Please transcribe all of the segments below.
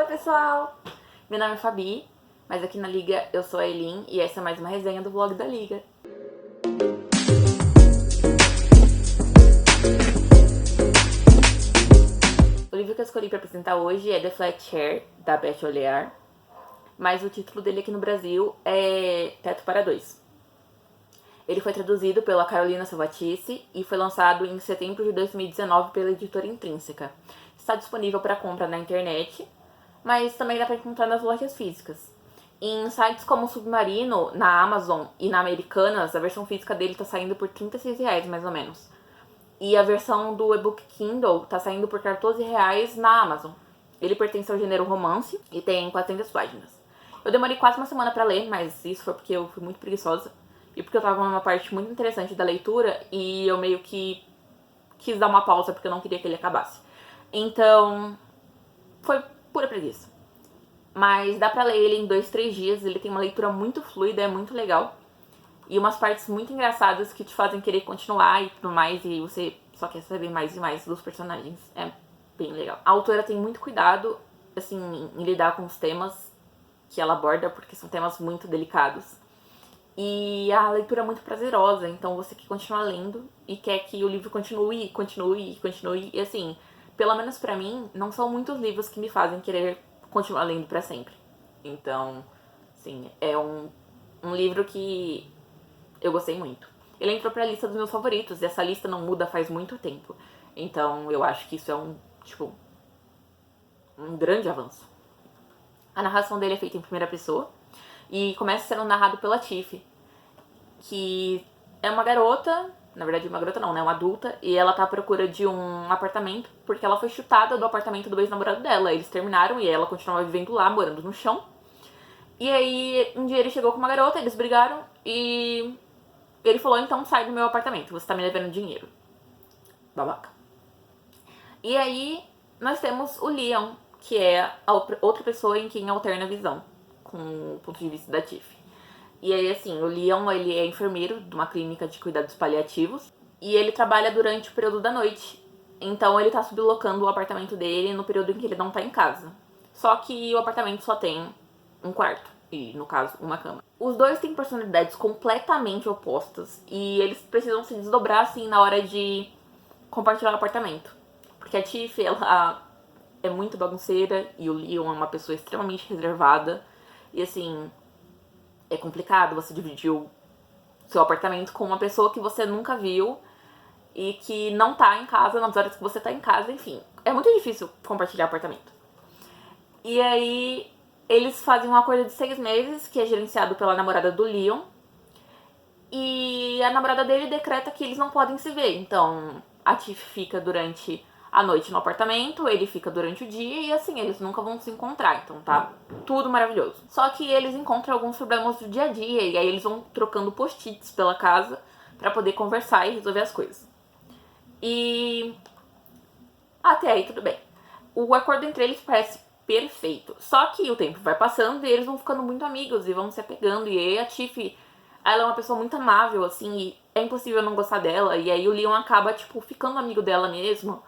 pessoal! Meu nome é Fabi, mas aqui na Liga eu sou a Elin e essa é mais uma resenha do vlog da Liga. O livro que eu escolhi para apresentar hoje é The Flat Share, da Beth Olear, mas o título dele aqui no Brasil é Teto para Dois. Ele foi traduzido pela Carolina Salvatice e foi lançado em setembro de 2019 pela editora Intrínseca. Está disponível para compra na internet, mas também dá para encontrar nas lojas físicas. Em sites como Submarino, na Amazon e na Americanas, a versão física dele está saindo por R$36, mais ou menos. E a versão do e-book Kindle está saindo por R$14 na Amazon. Ele pertence ao gênero romance e tem 400 páginas. Eu demorei quase uma semana para ler, mas isso foi porque eu fui muito preguiçosa. E porque eu tava numa parte muito interessante da leitura e eu meio que quis dar uma pausa porque eu não queria que ele acabasse. Então, foi pura preguiça. Mas dá pra ler ele em 2, 3 dias, ele tem uma leitura muito fluida, é muito legal. E umas partes muito engraçadas que te fazem querer continuar e tudo mais, e você só quer saber mais e mais dos personagens. É bem legal. A autora tem muito cuidado, assim, em lidar com os temas que ela aborda, porque são temas muito delicados. E a leitura é muito prazerosa, então você quer continuar lendo e quer que o livro continue. E assim, pelo menos pra mim, não são muitos livros que me fazem querer continuar lendo pra sempre. Então, sim, é um livro que eu gostei muito. Ele entrou pra lista dos meus favoritos, e essa lista não muda faz muito tempo. Então eu acho que isso é um grande avanço. A narração dele é feita em primeira pessoa e começa sendo narrado pela Tiff, que é uma garota, na verdade uma garota não, né, uma adulta, e ela tá à procura de um apartamento porque ela foi chutada do apartamento do ex-namorado dela. Eles terminaram e ela continuava vivendo lá, morando no chão. E aí um dia ele chegou com uma garota, eles brigaram e ele falou: então sai do meu apartamento, você tá me devendo dinheiro. Babaca. E aí nós temos o Leon, que é a outra pessoa em quem alterna a visão com o ponto de vista da Tiff. E aí, assim, o Leon, ele é enfermeiro de uma clínica de cuidados paliativos e ele trabalha durante o período da noite. Então ele tá sublocando o apartamento dele no período em que ele não tá em casa. Só que o apartamento só tem um quarto e, no caso, uma cama. Os dois têm personalidades completamente opostas e eles precisam se desdobrar, assim, na hora de compartilhar o apartamento. Porque a Tiff, ela é muito bagunceira e o Leon é uma pessoa extremamente reservada. E, assim, é complicado você dividir o seu apartamento com uma pessoa que você nunca viu e que não tá em casa nas horas que você tá em casa, enfim. É muito difícil compartilhar apartamento. E aí, eles fazem um acordo de 6 meses, que é gerenciado pela namorada do Leon. E a namorada dele decreta que eles não podem se ver. Então, a Tiff fica durante a noite no apartamento, ele fica durante o dia e assim, eles nunca vão se encontrar. Então tá tudo maravilhoso. Só que eles encontram alguns problemas do dia a dia e aí eles vão trocando post-its pela casa pra poder conversar e resolver as coisas. E até aí tudo bem. O acordo entre eles parece perfeito. Só que o tempo vai passando e eles vão ficando muito amigos e vão se apegando. E aí a Tiff, ela é uma pessoa muito amável, assim, e é impossível não gostar dela. E aí o Leon acaba, tipo, ficando amigo dela mesmo.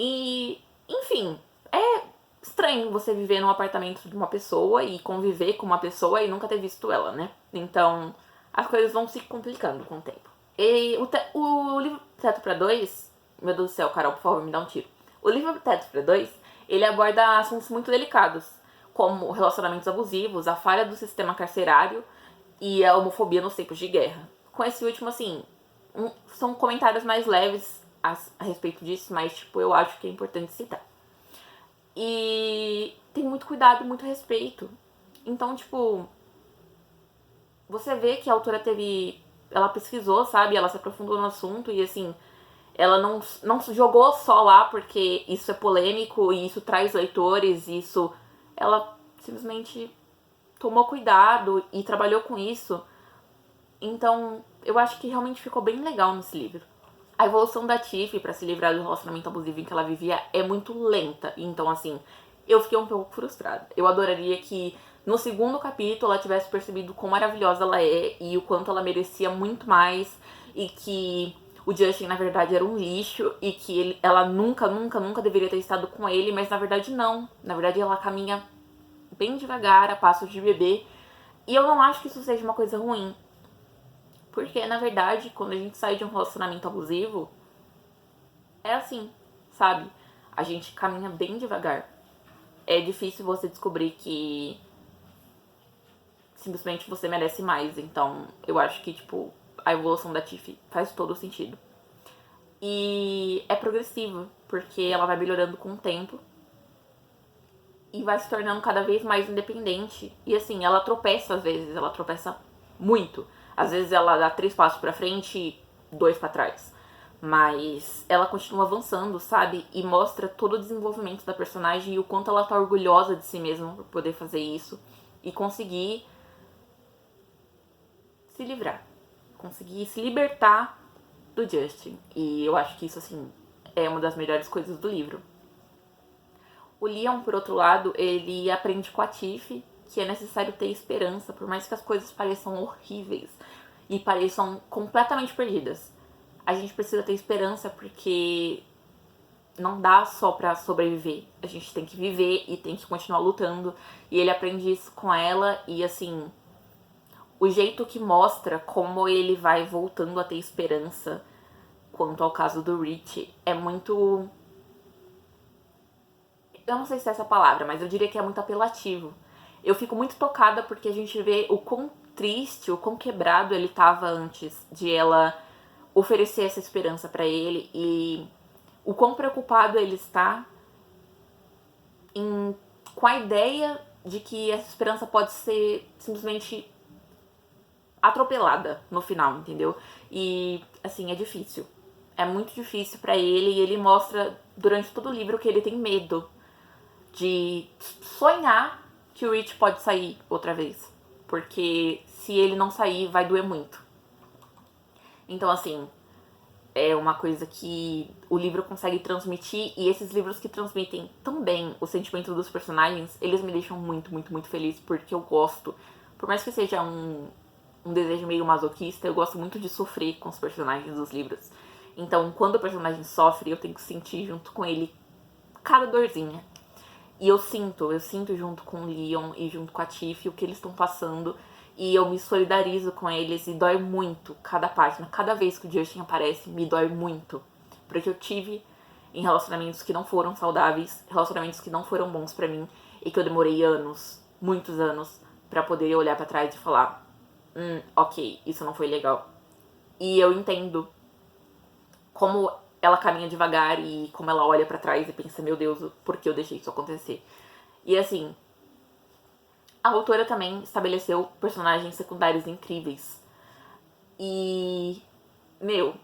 E, enfim, é estranho você viver num apartamento de uma pessoa e conviver com uma pessoa e nunca ter visto ela, né? Então, as coisas vão se complicando com o tempo. E o livro Teto para Dois... Meu Deus do céu, Carol, por favor, me dá um tiro. O livro Teto para Dois, ele aborda assuntos muito delicados, como relacionamentos abusivos, a falha do sistema carcerário e a homofobia nos tempos de guerra. Com esse último, assim, são comentários mais leves a respeito disso, mas, tipo, eu acho que é importante citar. E tem muito cuidado e muito respeito. Então, tipo, você vê que a autora ela pesquisou, sabe? Ela se aprofundou no assunto e, assim, ela não jogou só lá porque isso é polêmico e isso traz leitores, ela simplesmente tomou cuidado e trabalhou com isso. Então, eu acho que realmente ficou bem legal nesse livro. A evolução da Tiff pra se livrar do relacionamento abusivo em que ela vivia é muito lenta. Então, assim, eu fiquei um pouco frustrada. Eu adoraria que no segundo capítulo ela tivesse percebido quão maravilhosa ela é e o quanto ela merecia muito mais e que o Justin, na verdade, era um lixo e que ela nunca deveria ter estado com ele, mas na verdade não. Na verdade, ela caminha bem devagar, a passos de bebê. E eu não acho que isso seja uma coisa ruim. Porque, na verdade, quando a gente sai de um relacionamento abusivo, é assim, sabe? A gente caminha bem devagar. É difícil você descobrir que simplesmente você merece mais. Então, eu acho que, tipo, a evolução da Tiff faz todo sentido. E é progressiva, porque ela vai melhorando com o tempo e vai se tornando cada vez mais independente. E assim, ela tropeça às vezes, ela tropeça muito. Às vezes ela dá 3 passos pra frente e 2 pra trás. Mas ela continua avançando, sabe? E mostra todo o desenvolvimento da personagem e o quanto ela tá orgulhosa de si mesma por poder fazer isso. E conseguir se livrar. Conseguir se libertar do Justin. E eu acho que isso, assim, é uma das melhores coisas do livro. O Leon, por outro lado, ele aprende com a Tiff que é necessário ter esperança, por mais que as coisas pareçam horríveis e pareçam completamente perdidas. A gente precisa ter esperança porque não dá só pra sobreviver. A gente tem que viver e tem que continuar lutando. E ele aprende isso com ela e, assim, o jeito que mostra como ele vai voltando a ter esperança quanto ao caso do Rich é muito... Eu não sei se é essa palavra, mas eu diria que é muito apelativo. Eu fico muito tocada porque a gente vê o quão triste, o quão quebrado ele tava antes de ela oferecer essa esperança pra ele e o quão preocupado ele está com a ideia de que essa esperança pode ser simplesmente atropelada no final, entendeu? E, assim, é difícil. É muito difícil pra ele e ele mostra durante todo o livro que ele tem medo de sonhar que o Rich pode sair outra vez. Porque se ele não sair, vai doer muito. Então, assim, é uma coisa que o livro consegue transmitir. E esses livros que transmitem tão bem o sentimento dos personagens, eles me deixam muito feliz. Porque eu gosto, por mais que seja um desejo meio masoquista, eu gosto muito de sofrer com os personagens dos livros. Então, quando o personagem sofre, eu tenho que sentir junto com ele cada dorzinha. E eu sinto junto com o Leon e junto com a Tiff o que eles estão passando. E eu me solidarizo com eles e dói muito cada página. Cada vez que o Justin aparece, me dói muito. Porque eu tive em relacionamentos que não foram saudáveis, relacionamentos que não foram bons pra mim. E que eu demorei anos, muitos anos, pra poder olhar pra trás e falar: ok, isso não foi legal. E eu entendo como ela caminha devagar e como ela olha pra trás e pensa: meu Deus, por que eu deixei isso acontecer? E assim, a autora também estabeleceu personagens secundários incríveis. E, meu,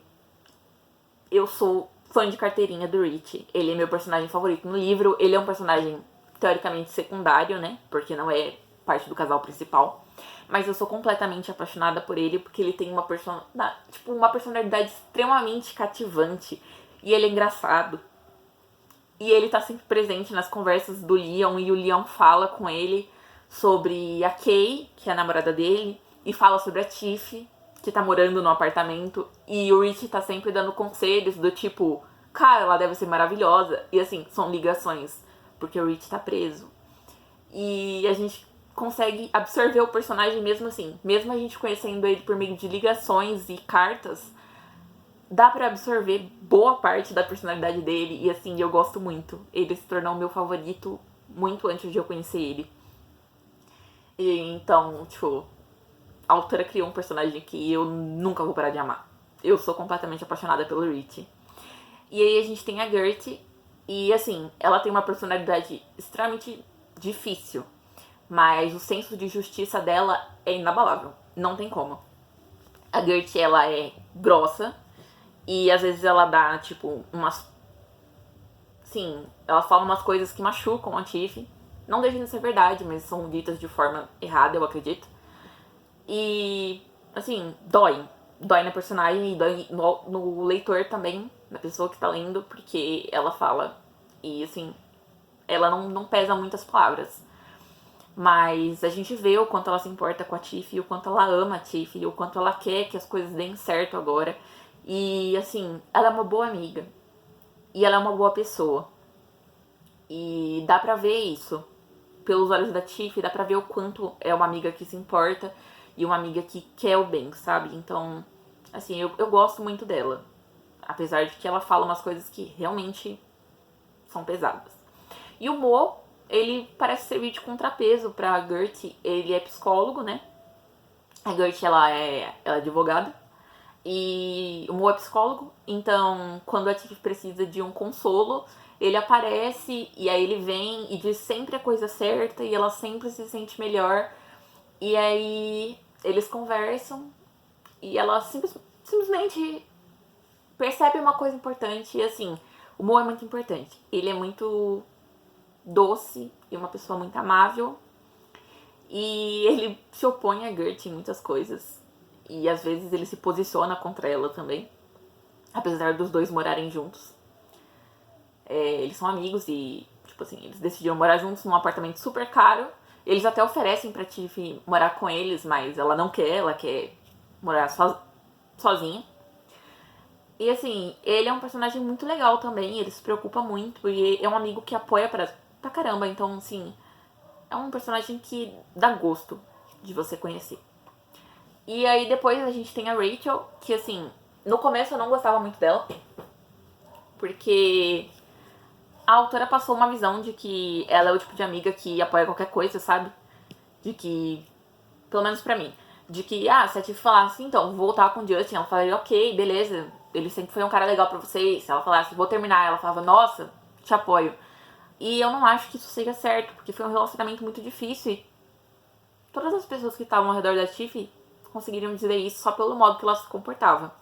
eu sou fã de carteirinha do Rich. Ele é meu personagem favorito no livro. Ele é um personagem teoricamente secundário, né? Porque não é parte do casal principal. Mas eu sou completamente apaixonada por ele porque ele tem uma personalidade extremamente cativante. E ele é engraçado. E ele tá sempre presente nas conversas do Leon. E o Leon fala com ele sobre a Kay, que é a namorada dele. E fala sobre a Tiff, que tá morando no apartamento. E o Rich tá sempre dando conselhos do tipo: cara, ela deve ser maravilhosa. E assim, são ligações, porque o Rich tá preso. E a gente consegue absorver o personagem mesmo assim. Mesmo a gente conhecendo ele por meio de ligações e cartas, dá pra absorver boa parte da personalidade dele. E assim, eu gosto muito. Ele se tornou o meu favorito muito antes de eu conhecer ele. E então, tipo, a autora criou um personagem que eu nunca vou parar de amar. Eu sou completamente apaixonada pelo Rich. E aí a gente tem a Gertie. E assim, ela tem uma personalidade extremamente difícil. Mas o senso de justiça dela é inabalável. Não tem como. A Gertie, ela é grossa. E às vezes ela dá, tipo, umas... Sim, ela fala umas coisas que machucam a Tiff. Não deixam de ser verdade, mas são ditas de forma errada, eu acredito. E, assim, dói. Dói na personagem e dói no leitor também, na pessoa que tá lendo, porque ela fala. E, assim, ela não pesa muitas palavras. Mas a gente vê o quanto ela se importa com a Tiff, o quanto ela ama a Tiff, o quanto ela quer que as coisas deem certo agora. E, assim, ela é uma boa amiga. E ela é uma boa pessoa. E dá pra ver isso. Pelos olhos da Tiff, dá pra ver o quanto é uma amiga que se importa e uma amiga que quer o bem, sabe? Então, assim, eu gosto muito dela. Apesar de que ela fala umas coisas que realmente são pesadas. E o Mo, ele parece servir de contrapeso pra Gertie. Ele é psicólogo, né? A Gertie, ela é advogada. E o Mo é psicólogo. Então, quando a Tiff precisa de um consolo, ele aparece e aí ele vem e diz sempre a coisa certa e ela sempre se sente melhor. E aí eles conversam e ela simplesmente percebe uma coisa importante. E assim, o Mo é muito importante. Ele é muito doce e uma pessoa muito amável. E ele se opõe a Gertie em muitas coisas. E às vezes ele se posiciona contra ela também. Apesar dos dois morarem juntos. Eles são amigos e, tipo assim, eles decidiram morar juntos num apartamento super caro. Eles até oferecem pra Tiff morar com eles, mas ela não quer, ela quer morar sozinha. E assim, ele é um personagem muito legal também, ele se preocupa muito e é um amigo que apoia pra caramba. Então, assim, é um personagem que dá gosto de você conhecer. E aí depois a gente tem a Rachel, que assim, no começo eu não gostava muito dela, porque a autora passou uma visão de que ela é o tipo de amiga que apoia qualquer coisa, sabe? De que, pelo menos pra mim, de que, se a Tiff falasse, então, vou voltar com o Justin, ela falaria, ok, beleza, ele sempre foi um cara legal pra vocês. Se ela falasse, vou terminar, ela falava, nossa, te apoio. E eu não acho que isso seja certo, porque foi um relacionamento muito difícil e todas as pessoas que estavam ao redor da Tiff conseguiriam dizer isso só pelo modo que ela se comportava.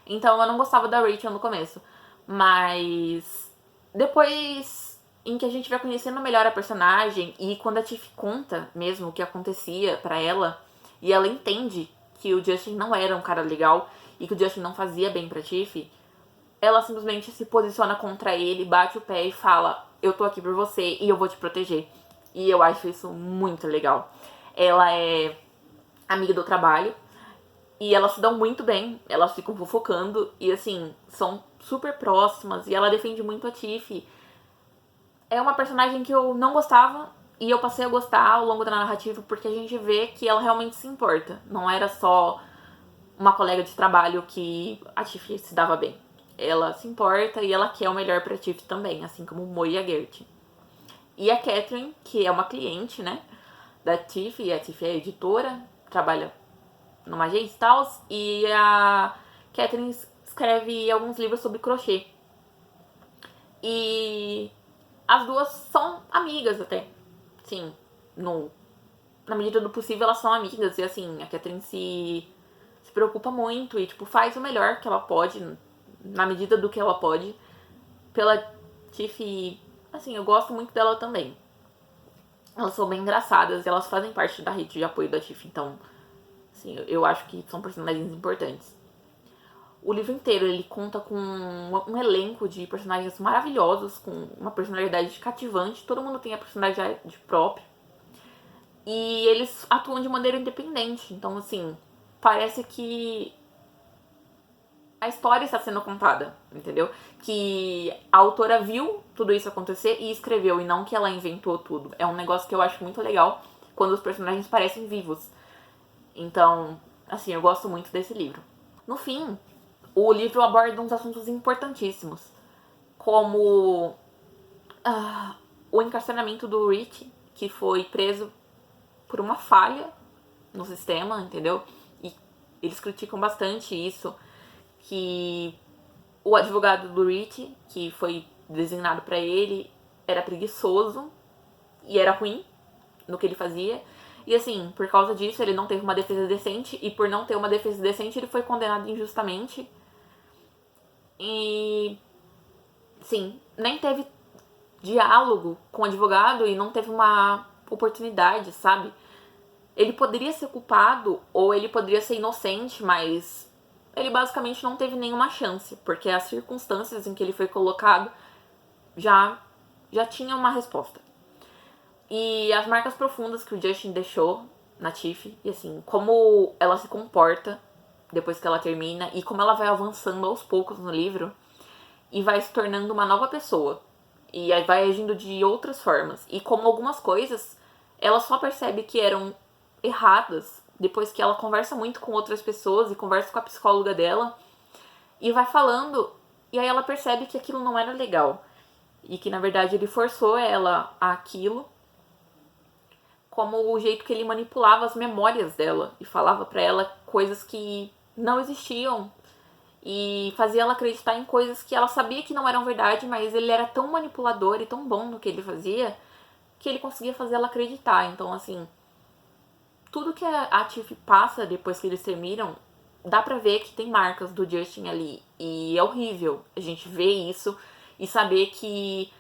Então eu não gostava da Rachel no começo, mas depois em que a gente vai conhecendo melhor a personagem e quando a Tiff conta mesmo o que acontecia pra ela e ela entende que o Justin não era um cara legal e que o Justin não fazia bem pra Tiff, ela simplesmente se posiciona contra ele, bate o pé e fala, eu tô aqui por você e eu vou te proteger. E eu acho isso muito legal. Ela é amiga do trabalho e elas se dão muito bem, elas ficam fofocando e assim, são super próximas e ela defende muito a Tiff. É uma personagem que eu não gostava e eu passei a gostar ao longo da narrativa porque a gente vê que ela realmente se importa. Não era só uma colega de trabalho que a Tiff se dava bem. Ela se importa e ela quer o melhor pra Tiff também, assim como o Mo e a Gertie. E a Catherine, que é uma cliente, né, da Tiff, e a Tiff é editora, trabalha numa agência e tal, e a Catherine escreve alguns livros sobre crochê. E as duas são amigas até. Sim, na medida do possível elas são amigas. E assim, a Catherine se preocupa muito e tipo, faz o melhor que ela pode, na medida do que ela pode, pela Tiff. Assim, eu gosto muito dela também. Elas são bem engraçadas e elas fazem parte da rede de apoio da Tiff, então, assim, eu acho que são personagens importantes. O livro inteiro ele conta com um elenco de personagens maravilhosos, com uma personalidade cativante, todo mundo tem a personalidade própria. E eles atuam de maneira independente, então assim, parece que a história está sendo contada, entendeu? Que a autora viu tudo isso acontecer e escreveu, e não que ela inventou tudo. É um negócio que eu acho muito legal, quando os personagens parecem vivos. Então, assim, eu gosto muito desse livro. No fim, o livro aborda uns assuntos importantíssimos, como o encarceramento do Rich, que foi preso por uma falha no sistema, entendeu? E eles criticam bastante isso, que o advogado do Rich, que foi designado pra ele, era preguiçoso e era ruim no que ele fazia. E assim, por causa disso, ele não teve uma defesa decente, e por não ter uma defesa decente, ele foi condenado injustamente. E sim, nem teve diálogo com o advogado e não teve uma oportunidade, sabe? Ele poderia ser culpado ou ele poderia ser inocente, mas ele basicamente não teve nenhuma chance, porque as circunstâncias em que ele foi colocado já tinham uma resposta. E as marcas profundas que o Justin deixou na Tiff, e assim, como ela se comporta depois que ela termina, e como ela vai avançando aos poucos no livro e vai se tornando uma nova pessoa. E aí vai agindo de outras formas. E como algumas coisas ela só percebe que eram erradas depois que ela conversa muito com outras pessoas e conversa com a psicóloga dela e vai falando, e aí ela percebe que aquilo não era legal e que na verdade ele forçou ela àquilo, como o jeito que ele manipulava as memórias dela e falava pra ela coisas que não existiam e fazia ela acreditar em coisas que ela sabia que não eram verdade, mas ele era tão manipulador e tão bom no que ele fazia que ele conseguia fazer ela acreditar. Então, assim, tudo que a Tiff passa depois que eles terminam, dá pra ver que tem marcas do Justin ali. E é horrível a gente ver isso e saber que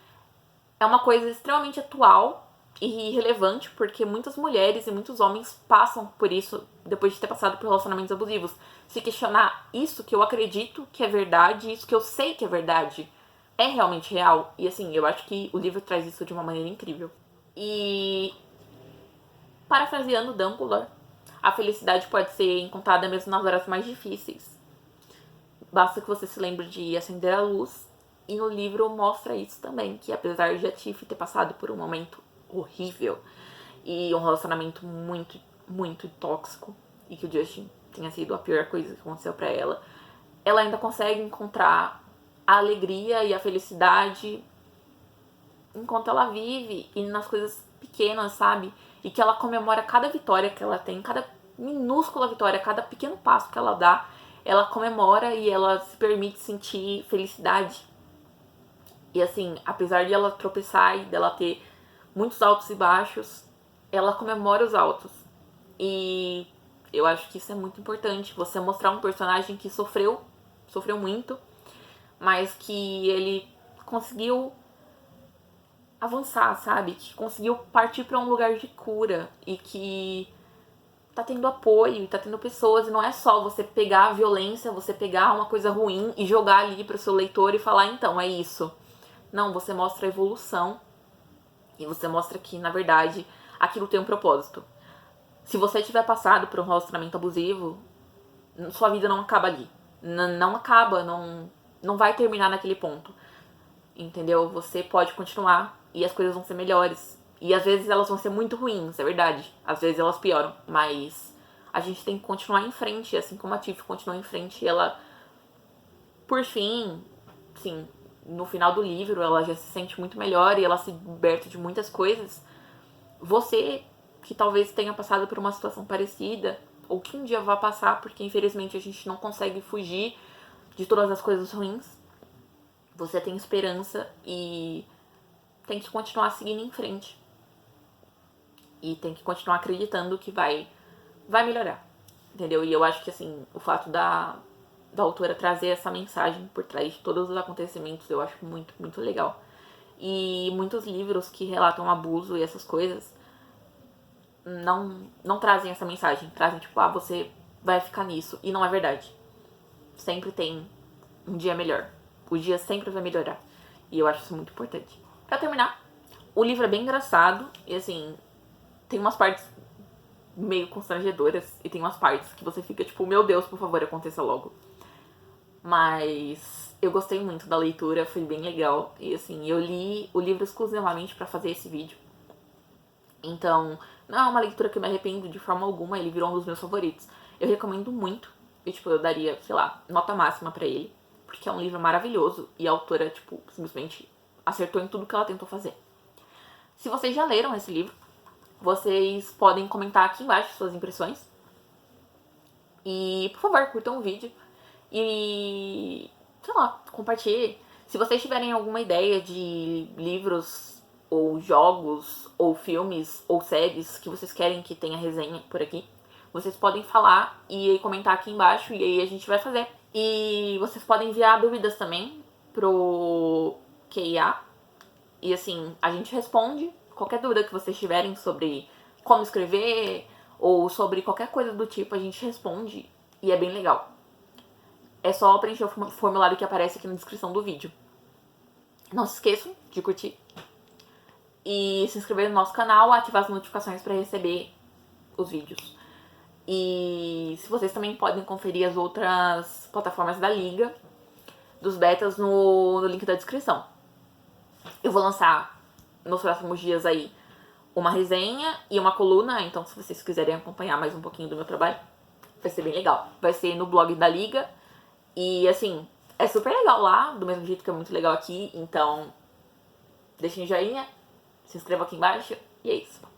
é uma coisa extremamente atual e relevante, porque muitas mulheres e muitos homens passam por isso depois de ter passado por relacionamentos abusivos. Se questionar isso que eu acredito que é verdade, isso que eu sei que é verdade, é realmente real? E assim, eu acho que o livro traz isso de uma maneira incrível. E, parafraseando Dumbledore, a felicidade pode ser encontrada mesmo nas horas mais difíceis. Basta que você se lembre de acender a luz. E no livro mostra isso também, que apesar de a Tiff ter passado por um momento horrível e um relacionamento muito, muito tóxico, e que o Justin tenha sido a pior coisa que aconteceu pra ela, ela ainda consegue encontrar a alegria e a felicidade enquanto ela vive e nas coisas pequenas, sabe? E que ela comemora cada vitória que ela tem, cada minúscula vitória, cada pequeno passo que ela dá, ela comemora e ela se permite sentir felicidade. E assim, apesar de ela tropeçar e dela ter muitos altos e baixos, ela comemora os altos. E eu acho que isso é muito importante, você mostrar um personagem que sofreu muito, mas que ele conseguiu avançar, sabe? Que conseguiu partir pra um lugar de cura e que tá tendo apoio e tá tendo pessoas, e não é só você pegar a violência, você pegar uma coisa ruim e jogar ali pro seu leitor e falar, então, é isso. Não, você mostra a evolução e você mostra que, na verdade, aquilo tem um propósito. Se você tiver passado por um relacionamento abusivo, sua vida não acaba ali. Não acaba, não vai terminar naquele ponto. Entendeu? Você pode continuar e as coisas vão ser melhores. E às vezes elas vão ser muito ruins, é verdade. Às vezes elas pioram, mas a gente tem que continuar em frente, assim como a Tiff continuou em frente. E ela, por fim, sim, no final do livro, ela já se sente muito melhor e ela se liberta de muitas coisas. Você, que talvez tenha passado por uma situação parecida, ou que um dia vá passar, porque infelizmente a gente não consegue fugir de todas as coisas ruins, você tem esperança e tem que continuar seguindo em frente. E tem que continuar acreditando que vai melhorar. Entendeu? E eu acho que, assim, o fato da autora trazer essa mensagem por trás de todos os acontecimentos, eu acho muito, muito legal. E muitos livros que relatam abuso e essas coisas não trazem essa mensagem. Trazem, tipo, você vai ficar nisso. E não é verdade. Sempre tem um dia melhor. O dia sempre vai melhorar. E eu acho isso muito importante. Pra terminar, o livro é bem engraçado. E, assim, tem umas partes meio constrangedoras. E tem umas partes que você fica, tipo, meu Deus, por favor, aconteça logo. Mas eu gostei muito da leitura, foi bem legal. E, assim, eu li o livro exclusivamente pra fazer esse vídeo. Então, não é uma leitura que eu me arrependo de forma alguma, ele virou um dos meus favoritos. Eu recomendo muito, e, tipo, eu daria, sei lá, nota máxima pra ele, porque é um livro maravilhoso e a autora, tipo, simplesmente acertou em tudo que ela tentou fazer. Se vocês já leram esse livro, vocês podem comentar aqui embaixo suas impressões. E, por favor, curtam o vídeo e, sei lá, compartilhem. Se vocês tiverem alguma ideia de livros ou jogos, ou filmes, ou séries que vocês querem que tenha resenha por aqui, vocês podem falar e comentar aqui embaixo e aí a gente vai fazer. E vocês podem enviar dúvidas também pro QIA. E assim, a gente responde qualquer dúvida que vocês tiverem sobre como escrever ou sobre qualquer coisa do tipo, a gente responde e é bem legal. É só preencher o formulário que aparece aqui na descrição do vídeo. Não se esqueçam de curtir e se inscrever no nosso canal, ativar as notificações para receber os vídeos. E se vocês também podem conferir as outras plataformas da Liga, dos betas, no link da descrição. Eu vou lançar nos próximos dias aí uma resenha e uma coluna, então se vocês quiserem acompanhar mais um pouquinho do meu trabalho, vai ser bem legal. Vai ser no blog da Liga e, assim, é super legal lá, do mesmo jeito que é muito legal aqui, então deixem um joinha, se inscrevam aqui embaixo e é isso.